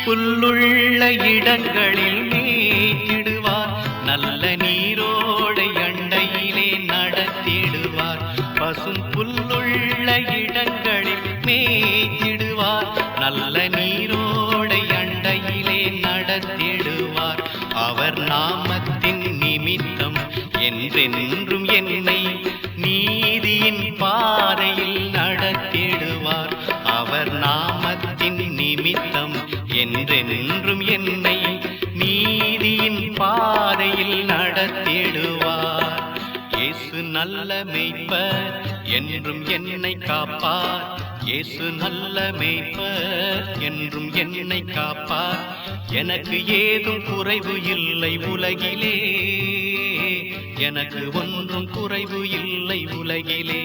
புல்லுள்ள இடங்களில் மேய்த்திடுவார், நல்ல நீரோடை அண்டையிலே நடத்திடுவார். பசும் புல்லுள்ள இடங்களில் மேய்த்திடுவார், நல்ல நீரோடை அண்டையிலே நடத்திடுவார். அவர் நாமத்தின் நிமித்தம் என்றென்றும் என்னை நீதியின் பாதையில் நடத்திடுவார். அவர் நாமத்தின் நிமித்தம் என்றென்றும் என்னை நீதியின் பாதையில் நடத்திடுவார். இயேசு நல்ல மேய்ப்பர், என்றும் என்னை காப்பார். இயேசு நல்ல மேய்ப்பர், என்றும் என்னை காப்பார். எனக்கு ஏதும் குறைவு இல்லை உலகிலே, எனக்கு ஒன்றும் குறைவு இல்லை உலகிலே.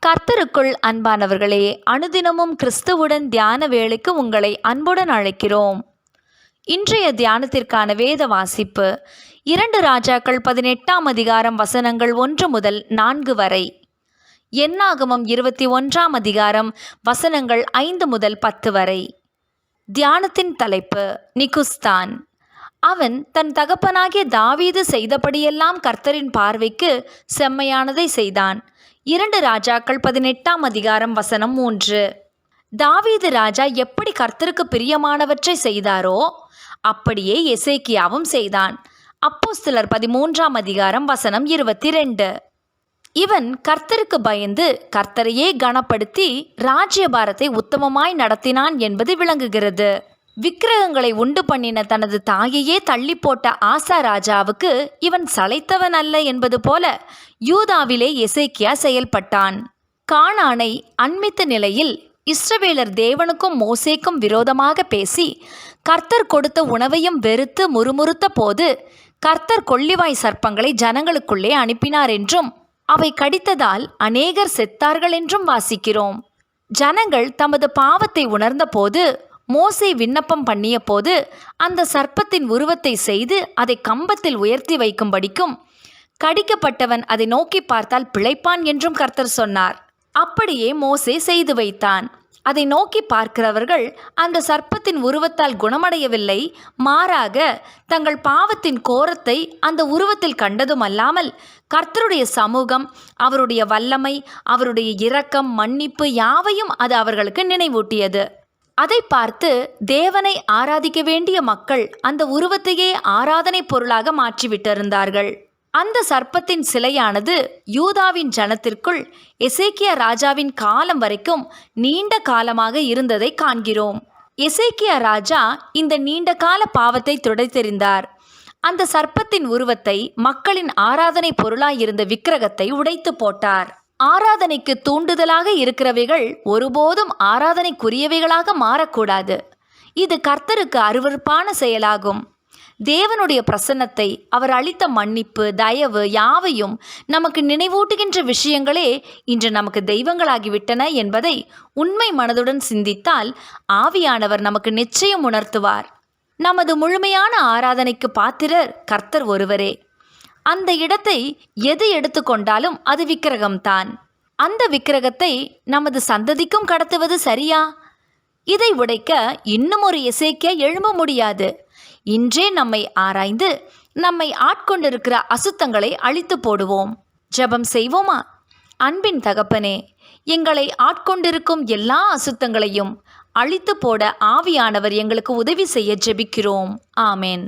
கர்த்தருக்குள் அன்பானவர்களே, அனுதினமும் கிறிஸ்துவுடன் தியான வேளைக்கு உங்களை அன்புடன் அழைக்கிறோம். இன்றைய தியானத்திற்கான வேத வாசிப்பு 2 ராஜாக்கள் 18ஆம் அதிகாரம் வசனங்கள் 1 முதல் 4 வரை, என்னாகமம் 21ஆம் அதிகாரம் வசனங்கள் 5 முதல் 10 வரை. தியானத்தின் தலைப்பு நிகுஸ்தான். அவன் தன் தகப்பனாகிய தாவீது செய்தபடியெல்லாம் கர்த்தரின் பார்வைக்கு செம்மையானதை செய்தான். 2 ராஜாக்கள் 18ஆம் அதிகாரம் வசனம் 3. தாவீது ராஜா எப்படி கர்த்தருக்கு பிரியமானவற்றை செய்தாரோ அப்படியே எசேக்கியாவும் செய்தான். அப்போஸ்தலர் 13ஆம் அதிகாரம் வசனம் 22. இவன் கர்த்தருக்கு பயந்து கர்த்தரையே கனப்படுத்தி ராஜ்யபாரத்தை உத்தமமாய் நடத்தினான் என்பது விளங்குகிறது. விக்கிரகங்களை உண்டு பண்ணின தனது தாயையே தள்ளி போட்ட ஆசா ராஜாவுக்கு இவன் சளைத்தவன் அல்ல என்பது போல யூதாவிலே எசேக்கியா செயல்பட்டான். கானானை அண்மித்த நிலையில் இஸ்ரவேலர் தேவனுக்கும் மோசேக்கும் விரோதமாக பேசி கர்த்தர் கொடுத்த உணவையும் வெறுத்து முறுமுறுத்த போது கர்த்தர் கொள்ளிவாய் சர்ப்பங்களை ஜனங்களுக்குள்ளே அனுப்பினார் என்றும் அவை கடித்ததால் அநேகர் செத்தார்கள் என்றும் வாசிக்கிறோம். ஜனங்கள் தமது பாவத்தை உணர்ந்த போது மோசே விண்ணப்பம் பண்ணிய போது அந்த சர்ப்பத்தின் உருவத்தை செய்து அதை கம்பத்தில் உயர்த்தி வைக்கும்படிக்கும் கடிக்கப்பட்டவன் அதை நோக்கி பார்த்தால் பிழைப்பான் என்றும் கர்த்தர் சொன்னார். அப்படியே மோசே செய்து வைத்தான். அதை நோக்கி பார்க்கிறவர்கள் அந்த சர்ப்பத்தின் உருவத்தால் குணமடையவில்லை, மாறாக தங்கள் பாவத்தின் கோரத்தை அந்த உருவத்தில் கண்டதுமல்லாமல் கர்த்தருடைய சமூகம், அவருடைய வல்லமை, அவருடைய இரக்கம், மன்னிப்பு யாவையும் அது அவர்களுக்கு நினைவூட்டியது. அதை பார்த்து தேவனை ஆராதிக்க வேண்டிய மக்கள் அந்த உருவத்தையே ஆராதனை பொருளாக மாற்றிவிட்டிருந்தார்கள். அந்த சர்ப்பத்தின் சிலையானது யூதாவின் ஜனத்திற்குள் எசேக்கியா ராஜாவின் காலம் வரைக்கும் நீண்ட காலமாக இருந்ததை காண்கிறோம். எசேக்கியா ராஜா இந்த நீண்ட கால பாவத்தை துடைத்தெறிந்தார். அந்த சர்ப்பத்தின் உருவத்தை, மக்களின் ஆராதனை பொருளாயிருந்த விக்கிரகத்தை உடைத்து போட்டார். ஆராதனைக்கு தூண்டுதலாக இருக்கிறவைகள் ஒருபோதும் ஆராதனைக்குரியவைகளாக மாறக்கூடாது. இது கர்த்தருக்கு அருவருப்பான செயலாகும். தேவனுடைய பிரசன்னத்தை, அவர் அளித்த மன்னிப்பு, தயவு யாவையும் நமக்கு நினைவூட்டுகின்ற விஷயங்களே இன்று நமக்கு தெய்வங்களாகிவிட்டன என்பதை உண்மை மனதுடன் சிந்தித்தால் ஆவியானவர் நமக்கு நிச்சயம் உணர்த்துவார். நமது முழுமையான ஆராதனைக்கு பாத்திரர் கர்த்தர் ஒருவரே. அந்த இடத்தை எது எடுத்துக்கொண்டாலும் அது விக்கிரகம்தான். அந்த விக்கிரகத்தை நமது சந்ததிக்கும் கடத்துவது சரியா? இதை உடைக்க இன்னும் ஒரு எசேக்கியா எழும்ப முடியாது. இன்றே நம்மை ஆராய்ந்து நம்மை ஆட்கொண்டிருக்கிற அசுத்தங்களை அழித்து போடுவோம். ஜெபம் செய்வோமா? அன்பின் தகப்பனே, எங்களை ஆட்கொண்டிருக்கும் எல்லா அசுத்தங்களையும் அழித்து போட ஆவியானவர் எங்களுக்கு உதவி செய்ய ஜெபிக்கிறோம். ஆமென்.